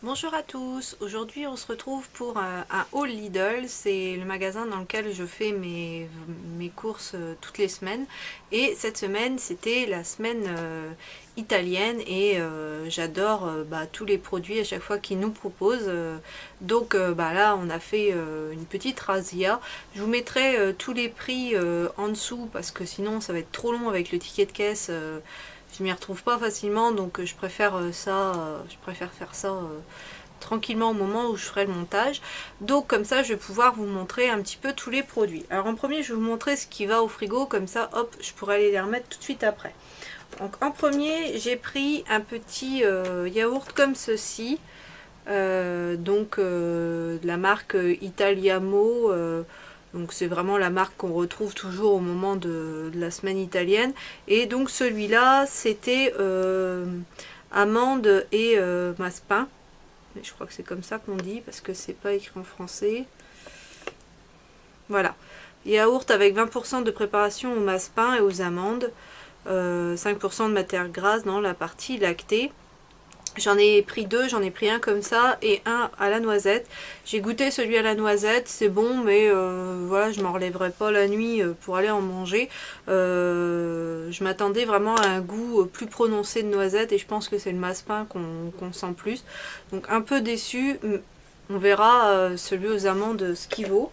Bonjour à tous, aujourd'hui on se retrouve pour un haul Lidl, c'est le magasin dans lequel je fais mes courses toutes les semaines et cette semaine c'était la semaine italienne et j'adore tous les produits à chaque fois qu'ils nous proposent, donc là on a fait une petite razzia. Je vous mettrai tous les prix en dessous parce que sinon ça va être trop long avec le ticket de caisse. Je m'y retrouve pas facilement, donc je préfère faire ça tranquillement au moment où je ferai le montage. Donc comme ça je vais pouvoir vous montrer un petit peu tous les produits. Alors en premier je vais vous montrer ce qui va au frigo, comme ça hop je pourrai aller les remettre tout de suite après. Donc en premier j'ai pris un petit yaourt comme ceci, de la marque Italiamo. Donc c'est vraiment la marque qu'on retrouve toujours au moment de la semaine italienne. Et donc celui-là c'était amande et massepain. Je crois que c'est comme ça qu'on dit parce que c'est pas écrit en français. Voilà. Yaourt avec 20% de préparation au massepain et aux amandes. 5% de matière grasse dans la partie lactée. J'en ai pris deux, j'en ai pris un comme ça et un à la noisette. J'ai goûté celui à la noisette, c'est bon, mais voilà, je m'en relèverai pas la nuit pour aller en manger. Je m'attendais vraiment à un goût plus prononcé de noisette et je pense que c'est le massepain qu'on sent plus. Donc un peu déçu, on verra celui aux amandes ce qu'il vaut.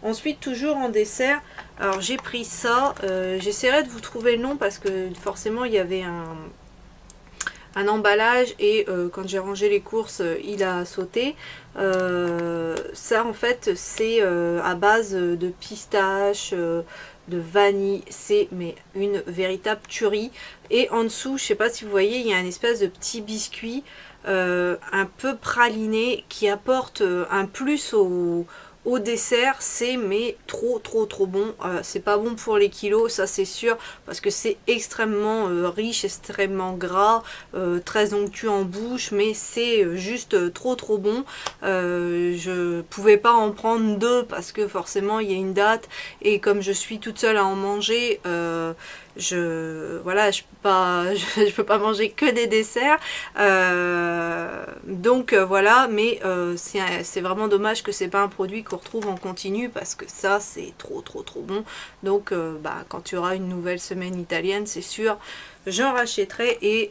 Ensuite, toujours en dessert, alors j'ai pris ça, j'essaierai de vous trouver le nom parce que forcément il y avait un emballage et quand j'ai rangé les courses il a sauté. Ça en fait c'est à base de pistache, de vanille, c'est mais une véritable tuerie. Et en dessous, je sais pas si vous voyez, il y a une espèce de petit biscuit un peu praliné qui apporte un plus au dessert. C'est mais trop bon. C'est pas bon pour les kilos, ça c'est sûr, parce que c'est extrêmement riche, extrêmement gras, très onctueux en bouche, mais c'est juste trop bon. Je pouvais pas en prendre deux parce que forcément il y a une date et comme je suis toute seule à en manger, voilà, je peux pas manger que des desserts. Voilà, mais c'est vraiment dommage que c'est pas un produit qu'on retrouve en continu parce que ça c'est trop bon. Donc quand tu auras une nouvelle semaine italienne, c'est sûr, j'en rachèterai. Et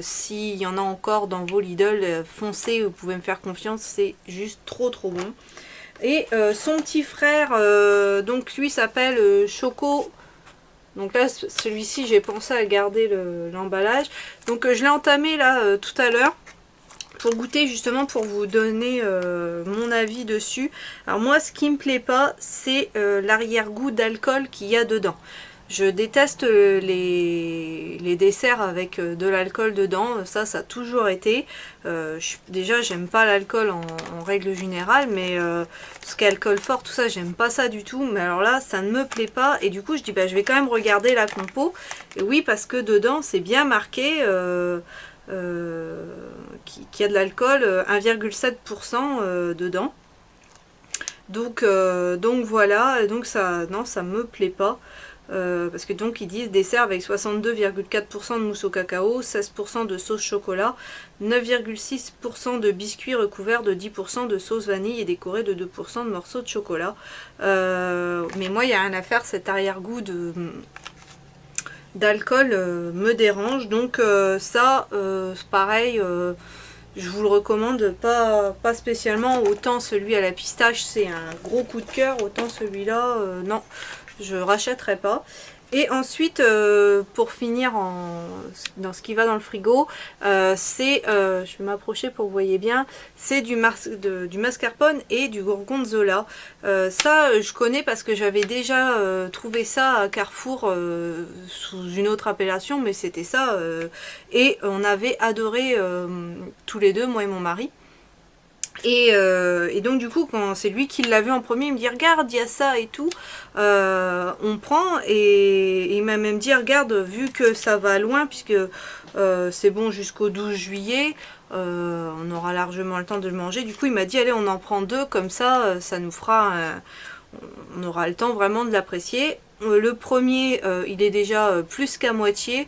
s'il y en a encore dans vos Lidl, foncez, vous pouvez me faire confiance, c'est juste trop bon. Et son petit frère, donc lui s'appelle Choco. Donc là, celui-ci, j'ai pensé à garder l'emballage. Donc je l'ai entamé là tout à l'heure pour goûter, justement pour vous donner mon avis dessus. Alors moi, ce qui me plaît pas, c'est l'arrière-goût d'alcool qu'il y a dedans. Je déteste les desserts avec de l'alcool dedans, ça a toujours été. Déjà, j'aime pas l'alcool en règle générale, mais ce qui est alcool fort, tout ça, j'aime pas ça du tout. Mais alors là, ça ne me plaît pas. Et du coup, je dis, je vais quand même regarder la compo. Et oui, parce que dedans, c'est bien marqué qu'il y a de l'alcool, 1,7% dedans. Donc voilà, donc ça, non, ça me plaît pas. Parce que donc ils disent dessert avec 62,4% de mousse au cacao, 16% de sauce chocolat, 9,6% de biscuits recouverts de 10% de sauce vanille et décorés de 2% de morceaux de chocolat. Mais moi il n'y a rien à faire, cet arrière-goût d'alcool me dérange. Donc ça c'est pareil, je vous le recommande pas spécialement. Autant celui à la pistache c'est un gros coup de cœur, autant celui-là non, je rachèterai pas. Et ensuite, pour finir dans ce qui va dans le frigo, c'est, je vais m'approcher pour que vous voyez bien, c'est du mascarpone et du gorgonzola. Ça, je connais parce que j'avais déjà trouvé ça à Carrefour sous une autre appellation, mais c'était ça. Et on avait adoré tous les deux, moi et mon mari. Et donc du coup quand c'est lui qui l'a vu en premier, il me dit regarde il y a ça et tout, on prend et il m'a même dit regarde vu que ça va loin puisque c'est bon jusqu'au 12 juillet, on aura largement le temps de le manger. Du coup il m'a dit allez on en prend deux comme ça, ça nous fera on aura le temps vraiment de l'apprécier. le premier, il est déjà plus qu'à moitié.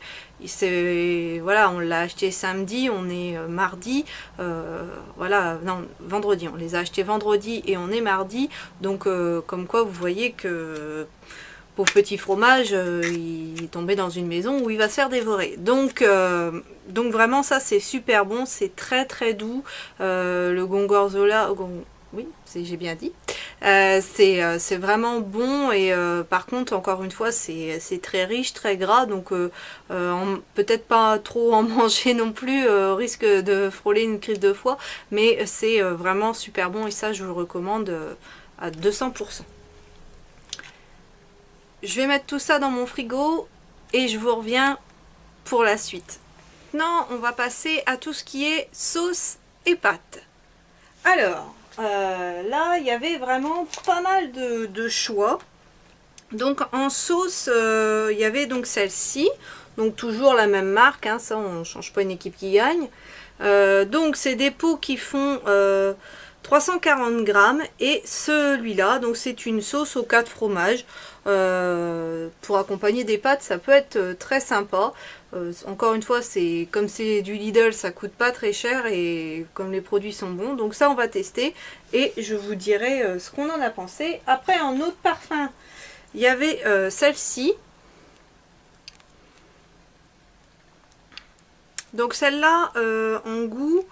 Voilà, on l'a acheté samedi, on est mardi, voilà, non, vendredi, on les a achetés vendredi et on est mardi, donc comme quoi vous voyez que pauvre petit fromage, il est tombé dans une maison où il va se faire dévorer. Donc vraiment ça c'est super bon, c'est très très doux, le Gorgonzola, oui, j'ai bien dit. C'est vraiment bon et par contre encore une fois c'est très riche, très gras, donc peut-être pas trop en manger non plus, au risque de frôler une crise de foie, mais c'est vraiment super bon et ça je vous le recommande à 200%. Je vais mettre tout ça dans mon frigo et je vous reviens pour la suite. Maintenant on va passer à tout ce qui est sauce et pâtes. Alors là, il y avait vraiment pas mal de choix. Donc en sauce, il y avait donc celle-ci. Donc toujours la même marque, hein, ça on ne change pas une équipe qui gagne. Donc c'est des pots qui font 340 grammes. Et celui-là, donc c'est une sauce aux 4 fromages. Pour accompagner des pâtes, ça peut être très sympa. Encore une fois, comme c'est du Lidl, ça coûte pas très cher et comme les produits sont bons. Donc ça, on va tester et je vous dirai ce qu'on en a pensé. Après, en autre parfum, il y avait celle-ci. Donc celle-là, en goût,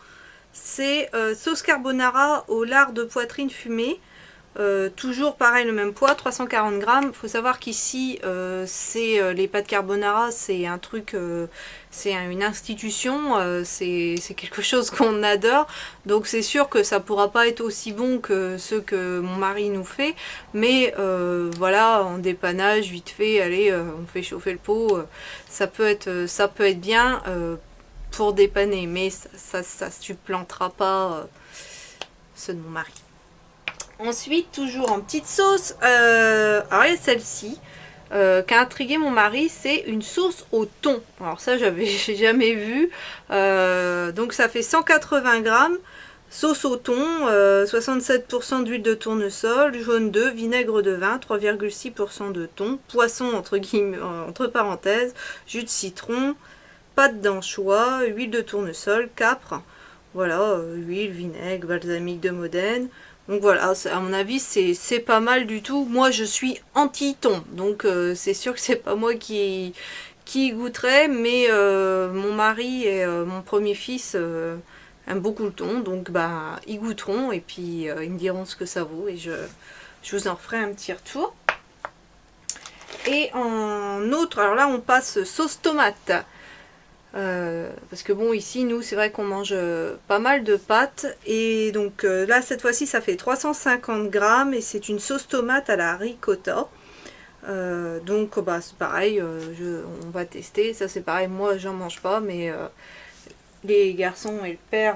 c'est sauce carbonara au lard de poitrine fumée. Toujours pareil, le même poids, 340 grammes. Il faut savoir qu'ici, les pâtes carbonara, c'est un truc, c'est une institution, c'est quelque chose qu'on adore. Donc c'est sûr que ça pourra pas être aussi bon que ceux que mon mari nous fait. Mais voilà, en dépannage, vite fait, allez, on fait chauffer le pot. Ça peut être bien pour dépanner, mais ça supplantera pas ceux de mon mari. Ensuite, toujours en petite sauce, alors il y a celle-ci qui a intrigué mon mari, c'est une sauce au thon. Alors ça, j'ai jamais vu. Donc ça fait 180 grammes, sauce au thon, 67% d'huile de tournesol, jaune d'œuf, vinaigre de vin, 3,6% de thon, poisson entre guillemets, entre parenthèses, jus de citron, pâte d'anchois, huile de tournesol, capre, voilà, huile, vinaigre, balsamique de Modène. Donc voilà, à mon avis, c'est pas mal du tout. Moi, je suis anti-thon, donc c'est sûr que c'est pas moi qui goûterai, mais mon mari et mon premier fils aiment beaucoup le thon, donc bah ils goûteront et puis ils me diront ce que ça vaut et je vous en ferai un petit retour. Et en autre, alors là, on passe sauce tomate. Parce que bon, ici nous c'est vrai qu'on mange pas mal de pâtes et donc là cette fois-ci ça fait 350 grammes et c'est une sauce tomate à la ricotta. Donc bah c'est pareil, on va tester. Ça c'est pareil, moi j'en mange pas, mais les garçons et le père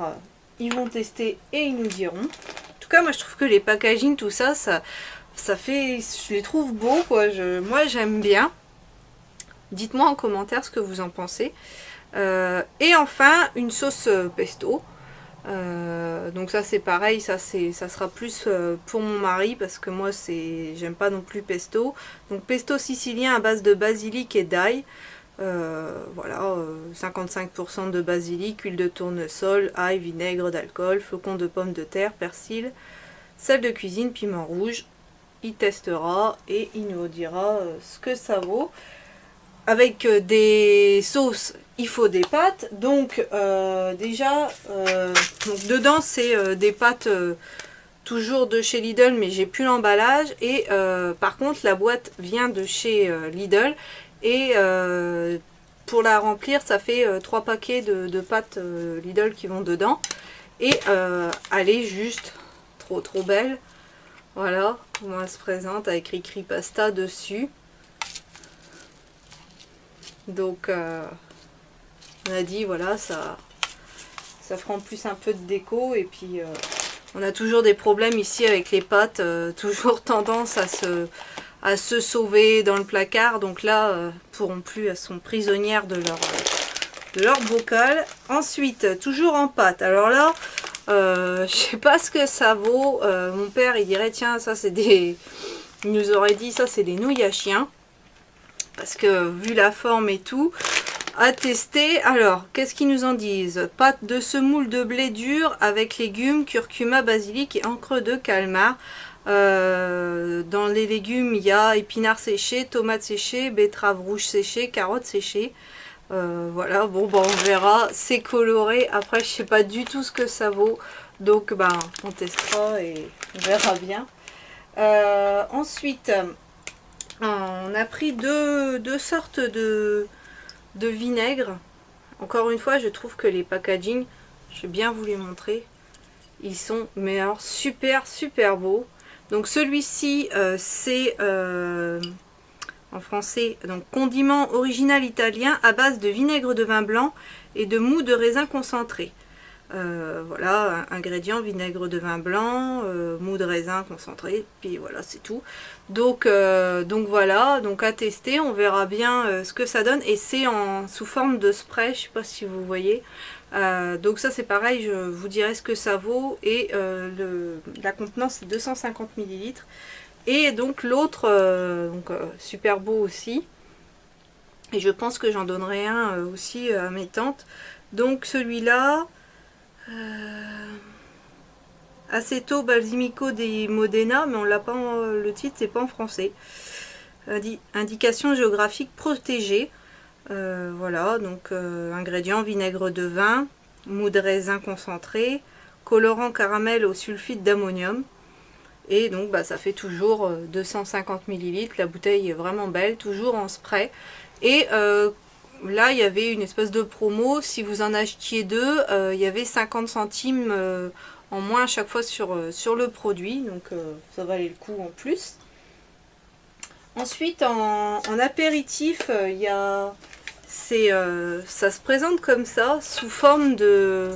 ils vont tester et ils nous diront. En tout cas moi je trouve que les packaging, tout ça fait, je les trouve beaux quoi. Moi j'aime bien. Dites-moi en commentaire ce que vous en pensez. Et enfin une sauce pesto, donc ça c'est pareil, ça sera plus pour mon mari parce que moi j'aime pas non plus pesto. Donc pesto sicilien à base de basilic et d'ail, voilà, 55% de basilic, huile de tournesol, ail, vinaigre d'alcool, flocons de pommes de terre, persil, sel de cuisine, piment rouge. Il testera et il nous dira ce que ça vaut. Avec des sauces, il faut des pâtes. Donc déjà, donc dedans c'est des pâtes toujours de chez Lidl, mais j'ai plus l'emballage. Et par contre, la boîte vient de chez Lidl. Et pour la remplir, ça fait 3 paquets de pâtes Lidl qui vont dedans. Et elle est juste trop belle. Voilà comment elle se présente avec écrit pasta dessus. Donc on a dit voilà, ça fera en plus un peu de déco. Et puis on a toujours des problèmes ici avec les pâtes, toujours tendance à se sauver dans le placard. Donc là pourront plus, elles sont prisonnières de leur bocal. Ensuite toujours en pâte, alors là je sais pas ce que ça vaut. Mon père il dirait tiens ça c'est des, il nous aurait dit ça c'est des nouilles à chien. parce que vu la forme et tout, à tester. Alors, qu'est-ce qu'ils nous en disent? Pâte de semoule de blé dur avec légumes, curcuma, basilic et encre de calmar. Dans les légumes, il y a épinards séchés, tomates séchées, betteraves rouges séchées, carottes séchées. Voilà, bon, bah, on verra. C'est coloré. Après, je sais pas du tout ce que ça vaut. Donc, bah, on testera et on verra bien. Ensuite, on a pris deux sortes de vinaigre. Encore une fois, je trouve que les packaging, je vais bien vous les montrer, ils sont, mais alors super beaux. Donc celui-ci, c'est en français, donc condiment original italien à base de vinaigre de vin blanc et de mou de raisin concentré. Voilà, ingrédients, vinaigre de vin blanc, mou de raisin concentré, puis voilà, c'est tout. Donc voilà, donc à tester, on verra bien ce que ça donne. Et c'est sous forme de spray, je sais pas si vous voyez. Donc ça c'est pareil, je vous dirai ce que ça vaut. Et la contenance c'est 250 ml. Et donc l'autre, super beau aussi. Et je pense que j'en donnerai un aussi à mes tantes. Donc celui-là... Aceto Balsamico di Modena, mais on l'a pas le titre, c'est pas en français. Indication géographique protégée. Voilà, donc ingrédients, vinaigre de vin, mou de raisin concentré, colorant caramel au sulfite d'ammonium. Et donc bah, ça fait toujours 250 ml. La bouteille est vraiment belle, toujours en spray. Et là, il y avait une espèce de promo. Si vous en achetiez deux, il y avait 50 centimes en moins à chaque fois sur le produit. Donc, ça valait le coup en plus. Ensuite, en apéritif, ça se présente comme ça, sous forme de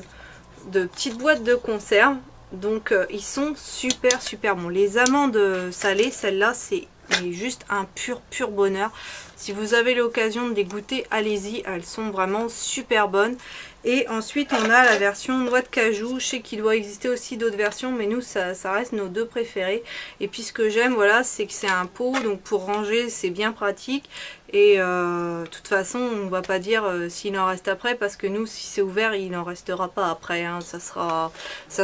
petites boîtes de conserve. Donc, ils sont super bons. Les amandes salées, celle-là, c'est juste un pur bonheur. Si vous avez l'occasion de les goûter, allez-y, elles sont vraiment super bonnes. Et ensuite on a la version noix de cajou. Je sais qu'il doit exister aussi d'autres versions, mais nous ça reste nos deux préférés. Et puis ce que j'aime, voilà, c'est que c'est un pot, donc pour ranger c'est bien pratique. Et de toute façon on va pas dire s'il en reste après, parce que nous si c'est ouvert il n'en restera pas après, hein. Ça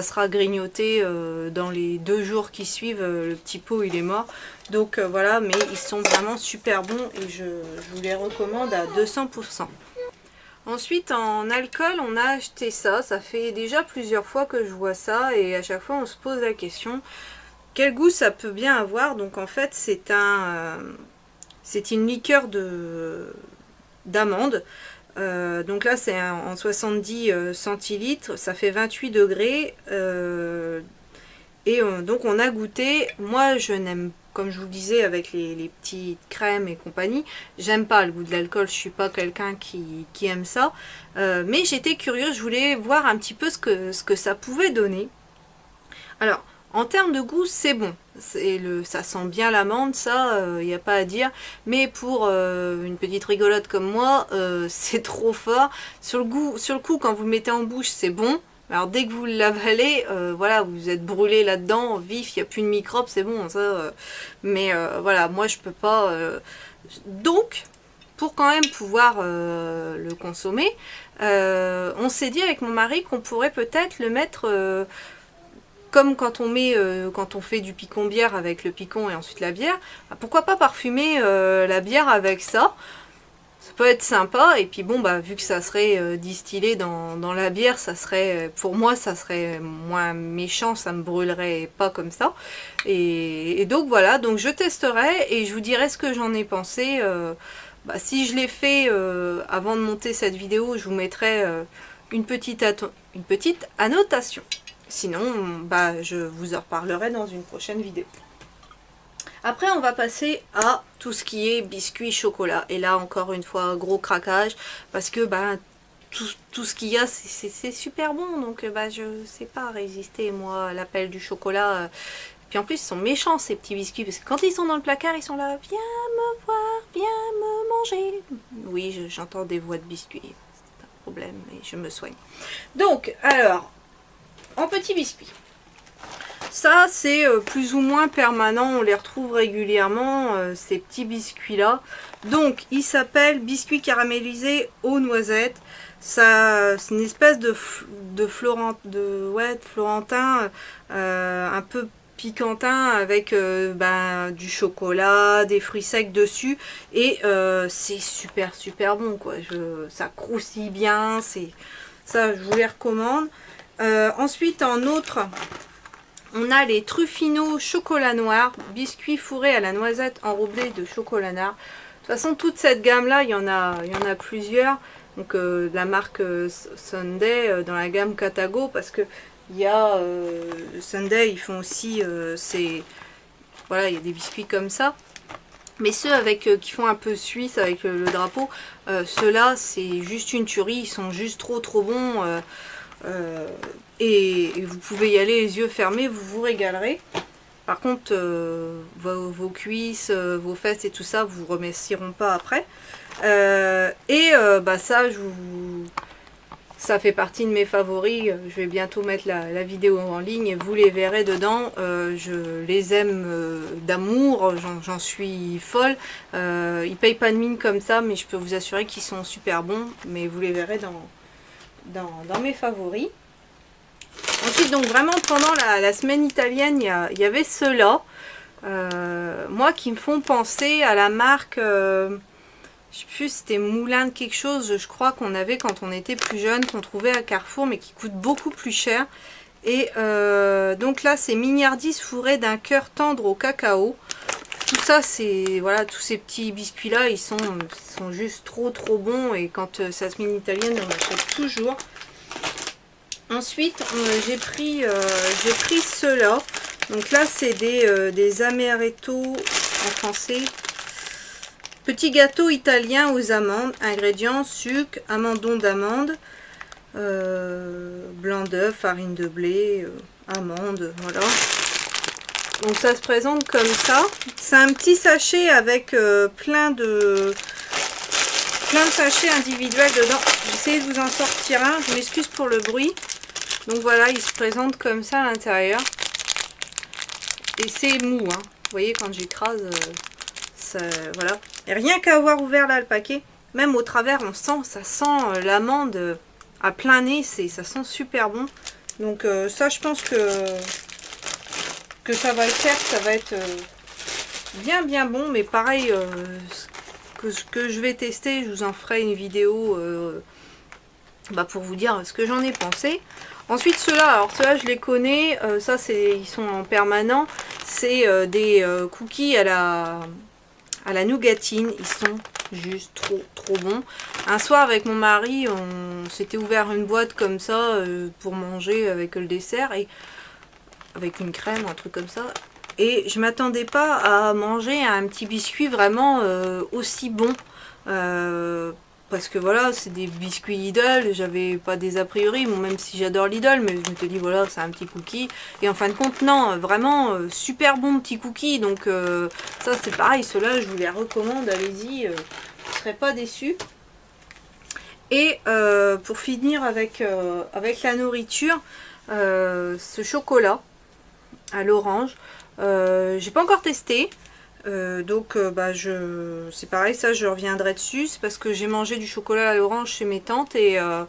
sera grignoté dans les 2 jours qui suivent, le petit pot il est mort. Donc voilà, mais ils sont vraiment super bons et je vous les recommande à 200%. Ensuite, en alcool, on a acheté ça. Ça fait déjà plusieurs fois que je vois ça et à chaque fois on se pose la question quel goût ça peut bien avoir. Donc en fait, c'est une liqueur d'amande. Donc là, c'est en 70 centilitres. Ça fait 28 degrés. Donc on a goûté. Moi, je n'aime pas. Comme je vous le disais avec les petites crèmes et compagnie, j'aime pas le goût de l'alcool, je suis pas quelqu'un qui aime ça. Mais j'étais curieuse, je voulais voir un petit peu ce que ça pouvait donner. Alors, en termes de goût, c'est bon. Ça sent bien l'amande, ça, il n'y a pas à dire. Mais pour une petite rigolote comme moi, c'est trop fort. Sur le coup, quand vous le mettez en bouche, c'est bon. Alors dès que vous l'avalez, voilà, vous êtes brûlé là-dedans, vif, il n'y a plus de microbes, c'est bon, ça. Mais voilà, moi je peux pas. Donc, pour quand même pouvoir le consommer, on s'est dit avec mon mari qu'on pourrait peut-être le mettre comme quand on fait du picon bière avec le picon et ensuite la bière. Pourquoi pas parfumer la bière avec ça? Ça peut être sympa. Et puis bon, bah vu que ça serait distillé dans la bière, ça serait, pour moi ça serait moins méchant, ça me brûlerait pas comme ça. Et donc voilà, donc je testerai et je vous dirai ce que j'en ai pensé. Si je l'ai fait avant de monter cette vidéo, je vous mettrai une petite annotation. Sinon, bah je vous en reparlerai dans une prochaine vidéo. Après, on va passer à tout ce qui est biscuits, chocolat. Et là, encore une fois, gros craquage. Parce que tout ce qu'il y a, c'est super bon. Donc, je ne sais pas résister, moi, à l'appel du chocolat. Puis en plus, ils sont méchants, ces petits biscuits. Parce que quand ils sont dans le placard, ils sont là. Viens me voir, viens me manger. Oui, j'entends des voix de biscuits. C'est pas un problème, mais je me soigne. Donc, alors, en petits biscuits. Ça, c'est plus ou moins permanent, on les retrouve régulièrement, ces petits biscuits-là. Donc, il s'appelle biscuit caramélisé aux noisettes. Ça, c'est une espèce de florentin un peu piquantin avec du chocolat, des fruits secs dessus. Et c'est super bon, quoi. Ça croustille bien, ça, je vous les recommande. Ensuite, en autre... On a les Truffino chocolat noir, biscuits fourrés à la noisette enrobés de chocolat noir. De toute façon, toute cette gamme-là, il y en a plusieurs. Donc, la marque Sunday dans la gamme Katago, parce que il y a Sunday, ils font aussi voilà, il y a des biscuits comme ça. Mais ceux qui font un peu suisse avec le drapeau, ceux-là, c'est juste une tuerie. Ils sont juste trop bons. Et vous pouvez y aller les yeux fermés, vous vous régalerez. Par contre, vos cuisses, vos fesses et tout ça, vous vous remercieront pas après. Ça fait partie de mes favoris. Je vais bientôt mettre la vidéo en ligne et vous les verrez dedans. Je les aime d'amour, j'en suis folle. Ils payent pas de mine comme ça, mais je peux vous assurer qu'ils sont super bons. Mais vous les verrez dans mes favoris. Ensuite, donc vraiment pendant la semaine italienne, il y avait ceux-là. Moi, qui me font penser à la marque, je sais plus, c'était Moulin de quelque chose, je crois qu'on avait quand on était plus jeune, qu'on trouvait à Carrefour, mais qui coûte beaucoup plus cher. Et donc là, c'est mignardise fourrée d'un cœur tendre au cacao. Tout ça, c'est voilà, tous ces petits biscuits là, ils sont juste trop bons. Et quand ça se met en italienne, on achète toujours. Ensuite, j'ai pris ceux-là. Donc là, c'est des amaretto en français. Petit gâteau italien aux amandes. Ingrédients, sucre, amandon d'amande, blanc d'œuf, farine de blé, amandes, voilà. Donc ça se présente comme ça. C'est un petit sachet avec plein de sachets individuels dedans. J'essaie de vous en sortir un. Je m'excuse pour le bruit. Donc voilà, il se présente comme ça à l'intérieur. Et c'est mou, hein. Vous voyez, quand j'écrase, voilà. Et rien qu'à avoir ouvert là le paquet, même au travers, ça sent l'amande à plein nez. Ça sent super bon. Donc ça, je pense que ça va le faire. Ça va être bien bon. Mais pareil, ce que je vais tester, je vous en ferai une vidéo pour vous dire ce que j'en ai pensé. Ensuite, ceux-là, alors ceux-là, je les connais. Ça, ils sont en permanent. C'est des cookies à la nougatine. Ils sont juste trop bons. Un soir, avec mon mari, on s'était ouvert une boîte comme ça pour manger avec le dessert et avec une crème, un truc comme ça. Et je m'attendais pas à manger un petit biscuit vraiment aussi bon. Parce que voilà, c'est des biscuits Lidl, j'avais pas des a priori, bon, même si j'adore Lidl, mais je me suis dit voilà, c'est un petit cookie. Et en fin de compte, non, vraiment super bon petit cookie. Donc ça c'est pareil, ceux-là je vous les recommande, allez-y, vous ne serez pas déçus. Et pour finir avec la nourriture, ce chocolat à l'orange, j'ai pas encore testé. C'est pareil, ça je reviendrai dessus. C'est parce que j'ai mangé du chocolat à l'orange chez mes tantes et un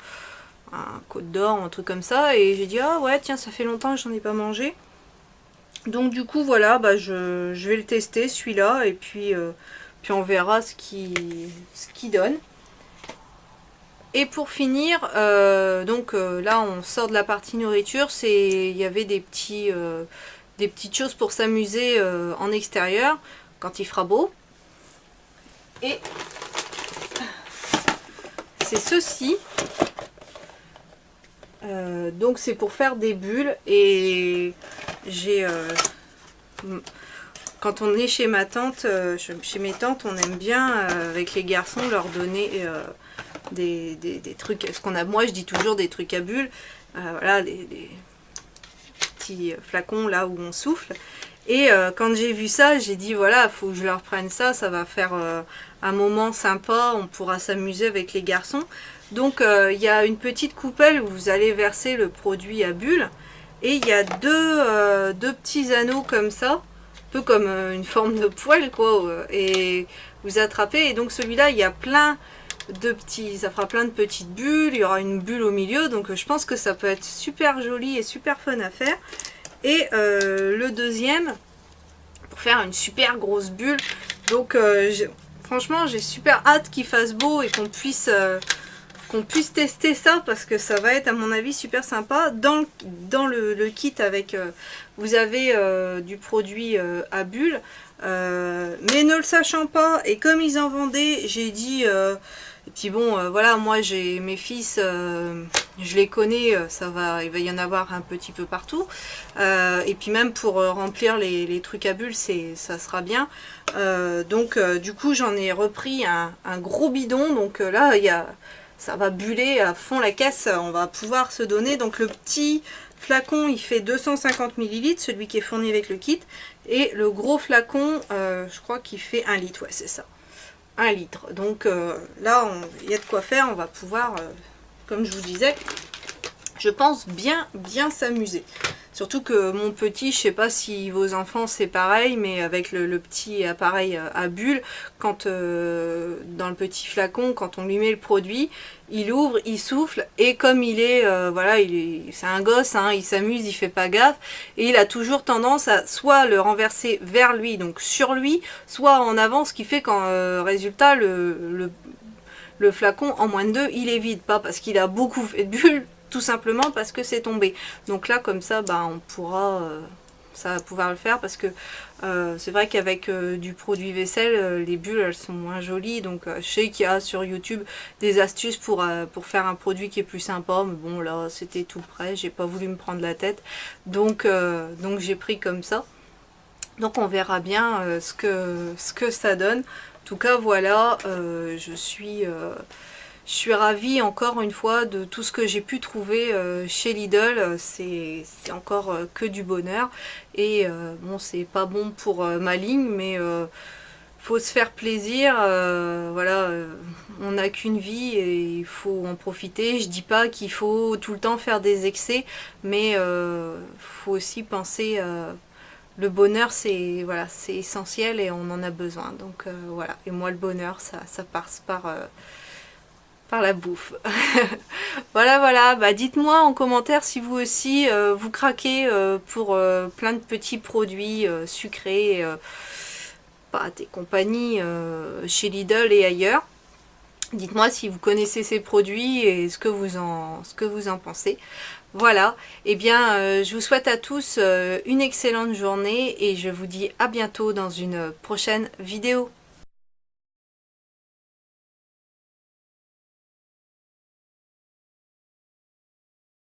Côte d'Or, un truc comme ça. Et j'ai dit, ah ouais, tiens, ça fait longtemps que j'en ai pas mangé. Donc du coup, voilà, je vais le tester celui-là. Et puis on verra ce qui donne. Et pour finir, là on sort de la partie nourriture. Il y avait des petites choses pour s'amuser en extérieur quand il fera beau. Et c'est ceci. Donc c'est pour faire des bulles. Et quand on est chez ma tante, chez mes tantes, on aime bien avec les garçons leur donner des trucs. Moi je dis toujours des trucs à bulles. Voilà, des petits flacons là où on souffle. Et quand j'ai vu ça, j'ai dit voilà, il faut que je leur prenne ça, ça va faire un moment sympa, on pourra s'amuser avec les garçons. Donc il y a une petite coupelle où vous allez verser le produit à bulles. Et il y a deux petits anneaux comme ça, un peu comme une forme de poêle quoi, et vous attrapez, et donc celui-là il y a plein de petits, ça fera plein de petites bulles, il y aura une bulle au milieu, donc je pense que ça peut être super joli et super fun à faire. Et le deuxième, pour faire une super grosse bulle, donc franchement j'ai super hâte qu'il fasse beau et qu'on puisse tester ça, parce que ça va être à mon avis super sympa. Dans le kit avec, vous avez du produit à bulles, mais ne le sachant pas, et comme ils en vendaient, j'ai dit, et puis bon, voilà, moi j'ai mes fils, je les connais, il va y en avoir un petit peu partout, et puis même pour remplir les trucs à bulles, ça sera bien. Donc du coup j'en ai repris un gros bidon, donc là ça va buller à fond la caisse, on va pouvoir se donner. Donc le petit flacon il fait 250 ml, celui qui est fourni avec le kit, et le gros flacon je crois qu'il fait 1 litre, ouais c'est ça, 1 litre. Donc là il y a de quoi faire, on va pouvoir, comme je vous disais, je pense bien s'amuser. Surtout que mon petit, je sais pas si vos enfants c'est pareil, mais avec le petit appareil à bulles, quand dans le petit flacon, quand on lui met le produit, il ouvre, il souffle, et comme il est, voilà, c'est un gosse, hein, il s'amuse, il fait pas gaffe, et il a toujours tendance à soit le renverser vers lui, donc sur lui, soit en avant, ce qui fait qu'en résultat, le flacon en moins de 2, il est vide, pas parce qu'il a beaucoup fait de bulles, tout simplement parce que c'est tombé. Donc là comme ça on pourra, ça va pouvoir le faire, parce que c'est vrai qu'avec du produit vaisselle, les bulles elles sont moins jolies, donc je sais qu'il y a sur YouTube des astuces pour faire un produit qui est plus sympa, mais bon là c'était tout prêt, j'ai pas voulu me prendre la tête, donc j'ai pris comme ça. Donc on verra bien ce que ça donne. En tout cas voilà, je suis ravie encore une fois de tout ce que j'ai pu trouver chez Lidl. C'est encore que du bonheur. Et bon, c'est pas bon pour ma ligne, mais faut se faire plaisir. Voilà, on n'a qu'une vie et il faut en profiter. Je dis pas qu'il faut tout le temps faire des excès, mais faut aussi penser. Le bonheur, c'est voilà, c'est essentiel et on en a besoin. Donc voilà. Et moi, le bonheur, ça passe par la bouffe. Voilà, bah dites-moi en commentaire si vous aussi vous craquez pour plein de petits produits sucrés, pâtes et compagnie, chez Lidl et ailleurs. Dites-moi si vous connaissez ces produits et ce que vous en pensez. Voilà, et bien je vous souhaite à tous une excellente journée et je vous dis à bientôt dans une prochaine vidéo.